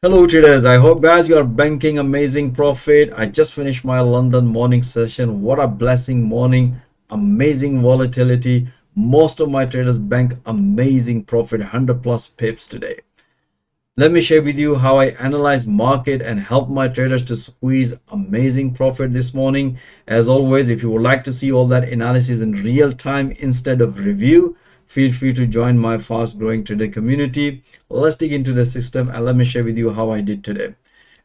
Hello traders, I hope guys you are banking amazing profit. I just finished my London morning session. What a blessing morning, amazing volatility. Most of my traders bank amazing profit, 100 plus pips today. Let me share with you how I analyze market and help my traders to squeeze amazing profit this morning. As always, if you would like to see all that analysis in real time instead of review, feel free to join my fast growing trader community. Let's dig into the system and let me share with you how I did today.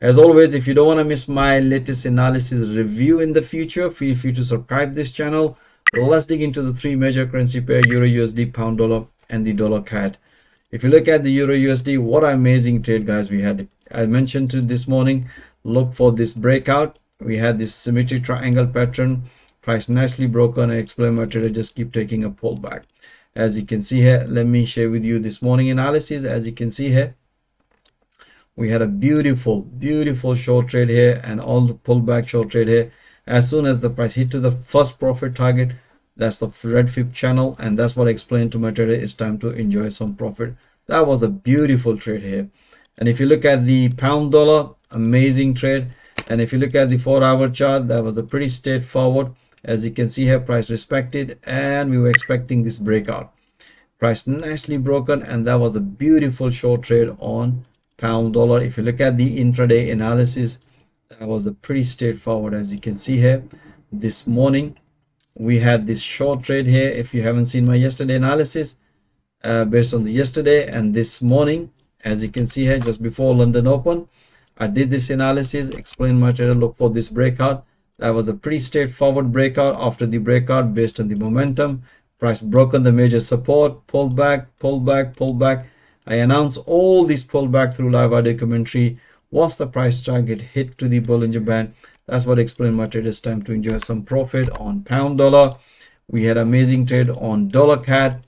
As always, if you don't want to miss my latest analysis review in the future, feel free to subscribe this channel. Let's dig into the three major currency pair, EURUSD, pound dollar, and the dollar CAD. If you look at the EURUSD, what an amazing trade guys we had. I mentioned to this morning, look for this breakout. We had this symmetric triangle pattern, price nicely broken. I explained my trader just keep taking a pullback. As you can see here, let me share with you this morning analysis. As you can see here, we had a beautiful short trade here and all the pullback short trade here. As soon as the price hit to the first profit target, that's the red fib channel, and that's what I explained to my trader. It's time to enjoy some profit. That was a beautiful trade here. And if you look at the pound dollar, amazing trade. And if you look at the 4-hour chart, that was a pretty straightforward. As you can see here, price respected and we were expecting this breakout. Price nicely broken, and that was a beautiful short trade on pound dollar. If you look at the intraday analysis, that was a pretty straightforward. As you can see here, this morning we had this short trade here. If you haven't seen my yesterday analysis, based on the yesterday and this morning, as you can see here, just before London Open, I did this analysis, explained my trader, look for this breakout. That was a pretty straightforward breakout. After the breakout, based on the momentum, price broken the major support, pulled back. I announced all these pullback through live audio commentary. Once the price target hit to the Bollinger Band, that's what explained my traders time to enjoy some profit on pound dollar. We had amazing trade on dollar CAD.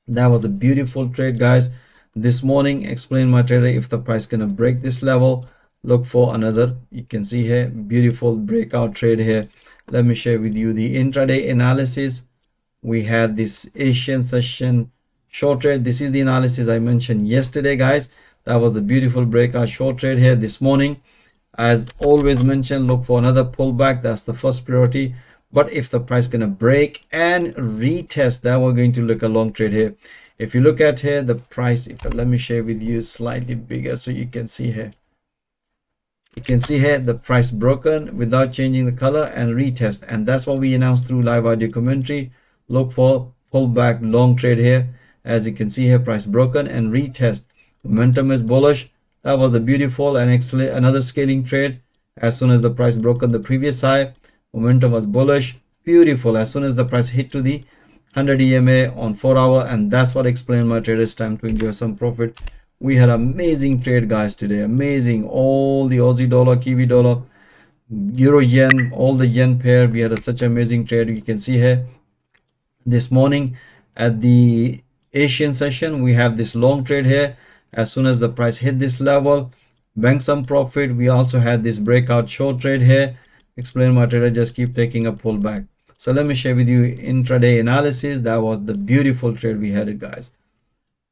That was a beautiful trade guys. This morning, explained my trader, if the price gonna break this level, look for another. You can see here, beautiful breakout trade here. Let me share with you the intraday analysis. We had this Asian session short trade. This is the analysis I mentioned yesterday guys. That was a beautiful breakout short trade here this morning. As always mentioned, look for another pullback. That's the first priority. But if the price gonna break and retest, that we're going to look a long trade here. If you look at here, the price, let me share with you slightly bigger so you can see here. You can see here the price broken without changing the color and retest, and that's what we announced through live audio commentary. Look for pullback long trade here. As you can see here, price broken and retest. Momentum is bullish. That was a beautiful and excellent another scaling trade. As soon as the price broken the previous high, momentum was bullish. Beautiful. As soon as the price hit to the 100 EMA on 4-hour, and that's what explained my traders time to enjoy some profit. We had amazing trade guys today, amazing. All the Aussie dollar, Kiwi dollar, Euro yen, all the yen pair, we had such amazing trade. You can see here this morning at the Asian session, we have this long trade here. As soon as the price hit this level, bank some profit. We also had this breakout short trade here. Explain my trader, just keep taking a pullback. So let me share with you intraday analysis. That was the beautiful trade we had it guys.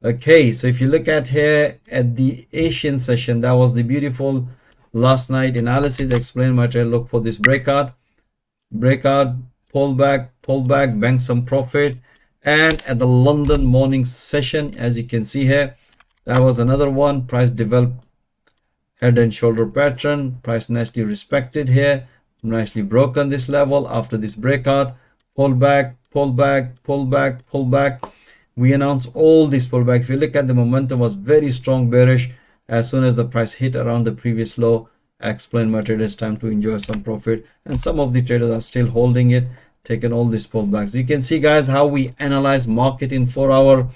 Okay, so if you look at here at the Asian session, that was the beautiful last night analysis. Explain my trade, look for this breakout, pullback, bank some profit. And at the London morning session, as you can see here, that was another one. Price developed head and shoulder pattern, price nicely respected here, nicely broken this level. After this breakout, pullback. We announced all this pullback. If you look at the momentum was very strong bearish. As soon as the price hit around the previous low, I explained my traders time to enjoy some profit, and some of the traders are still holding it, taking all these pullbacks. You can see guys how we analyze market in 4-hour,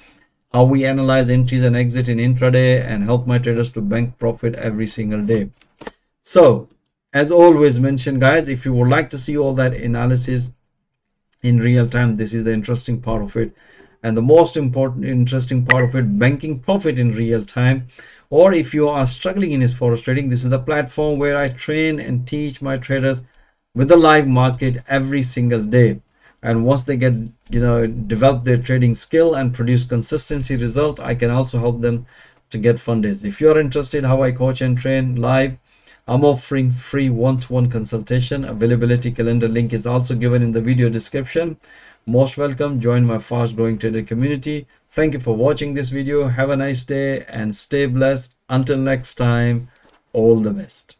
how we analyze entries and exit in intraday, and help my traders to bank profit every single day. So as always mentioned guys, if you would like to see all that analysis in real time, this is the interesting part of it. And the most important interesting part of it, banking profit in real time. Or if you are struggling in forex trading, this is the platform where I train and teach my traders with the live market every single day. And once they get develop their trading skill and produce consistency result, I can also help them to get funded. If you are interested how I coach and train live, I'm offering free one-to-one consultation. Availability calendar link is also given in the video description. Most welcome. Join my fast growing trader community. Thank you for watching this video. Have a nice day and stay blessed. Until next time, all the best.